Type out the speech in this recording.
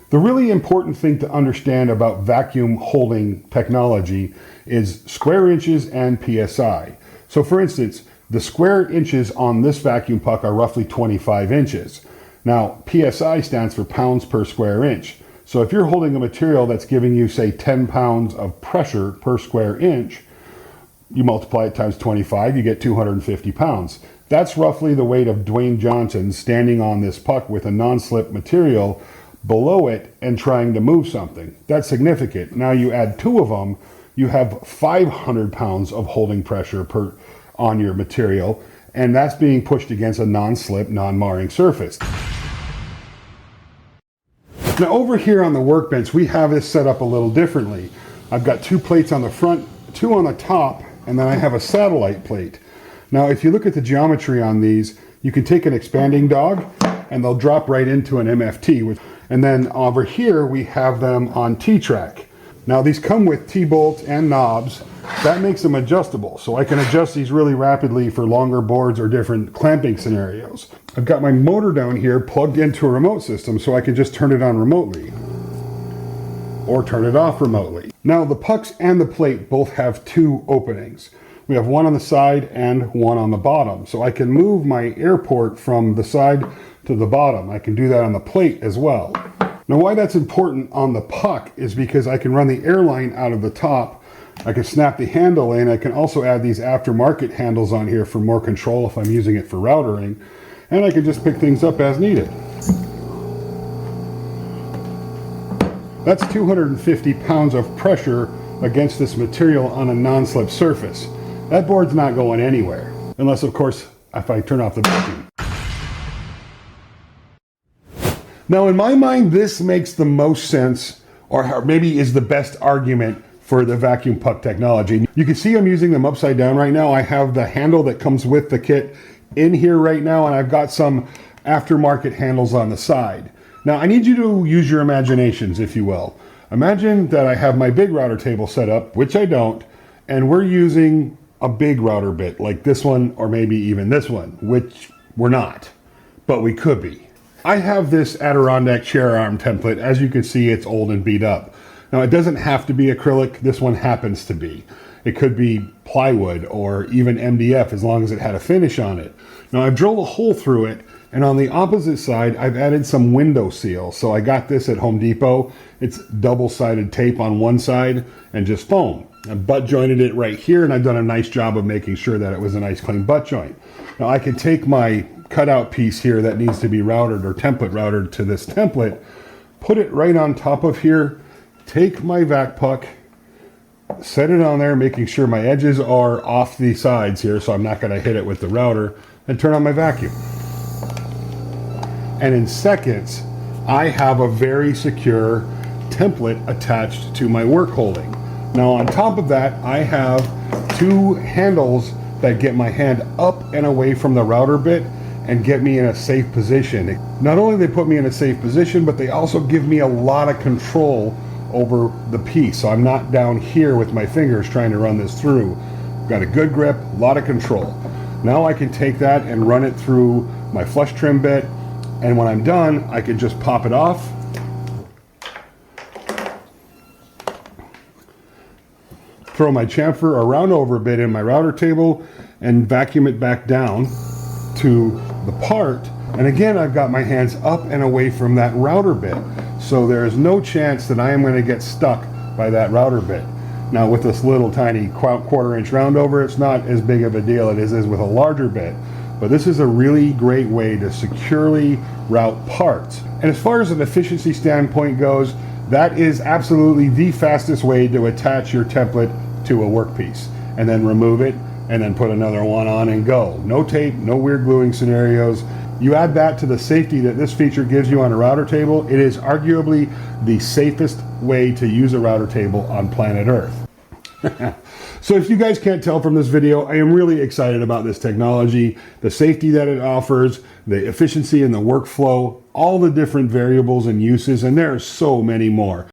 The really important thing to understand about vacuum holding technology is square inches and PSI. So for instance, the square inches on this vacuum puck are roughly 25 inches. Now, PSI stands for pounds per square inch. So if you're holding a material that's giving you, say, 10 pounds of pressure per square inch, you multiply it times 25, you get 250 pounds. That's roughly the weight of Dwayne Johnson standing on this puck with a non-slip material below it and trying to move something. That's significant. Now you add two of them, you have 500 pounds of holding pressure on your material, and that's being pushed against a non-slip, non-marring surface. Now over here on the workbench, we have this set up a little differently. I've got two plates on the front, two on the top, and then I have a satellite plate. Now if you look at the geometry on these, you can take an expanding dog and they'll drop right into an MFT. And then over here we have them on T-track. Now these come with T-bolts and knobs. That makes them adjustable, so I can adjust these really rapidly for longer boards or different clamping scenarios. I've got my motor down here plugged into a remote system, so I can just turn it on remotely or turn it off remotely. Now the pucks and the plate both have two openings. We have one on the side and one on the bottom, so I can move my air port from the side to the bottom. I can do that on the plate as well. Now why that's important on the puck is because I can run the air line out of the top. I can snap the handle in. I can also add these aftermarket handles on here for more control if I'm using it for routering. And I can just pick things up as needed. That's 250 pounds of pressure against this material on a non-slip surface. That board's not going anywhere. Unless, of course, if I turn off the vacuum. Now, in my mind, this makes the most sense, or maybe is the best argument for the vacuum puck technology. You can see I'm using them upside down right now. I have the handle that comes with the kit in here right now, and I've got some aftermarket handles on the side. Now, I need you to use your imaginations, if you will. Imagine that I have my big router table set up, which I don't, and we're using a big router bit, like this one, or maybe even this one, which we're not, but we could be. I have this Adirondack chair arm template. As you can see, it's old and beat up. Now, it doesn't have to be acrylic. This one happens to be. It could be plywood or even MDF as long as it had a finish on it. Now, I've drilled a hole through it, and on the opposite side, I've added some window seal. So I got this at Home Depot. It's double-sided tape on one side and just foam. I butt jointed it right here, and I've done a nice job of making sure that it was a nice clean butt joint. Now, I can take my cutout piece here that needs to be routed or template routed to this template, put it right on top of here, take my vac puck, set it on there, making sure my edges are off the sides here so I'm not going to hit it with the router, and turn on my vacuum. And in seconds, I have a very secure template attached to my work holding. Now on top of that, I have two handles that get my hand up and away from the router bit and get me in a safe position. Not only they put me in a safe position, but they also give me a lot of control over the piece. So I'm not down here with my fingers trying to run this through. Got a good grip, a lot of control. Now I can take that and run it through my flush trim bit, and when I'm done, I can just pop it off, throw my chamfer or round over bit in my router table, and vacuum it back down to the part. And again, I've got my hands up and away from that router bit, so there is no chance that I am going to get stuck by that router bit. Now with this little tiny quarter-inch round over, it's not as big of a deal as it is with a larger bit, but this is a really great way to securely route parts. And as far as an efficiency standpoint goes, that is absolutely the fastest way to attach your template to a workpiece, and then remove it, and then put another one on and go. No tape, no weird gluing scenarios. You add that to the safety that this feature gives you on a router table, it is arguably the safest way to use a router table on planet Earth. So if you guys can't tell from this video, I am really excited about this technology, the safety that it offers, the efficiency in the workflow, all the different variables and uses, and there are so many more.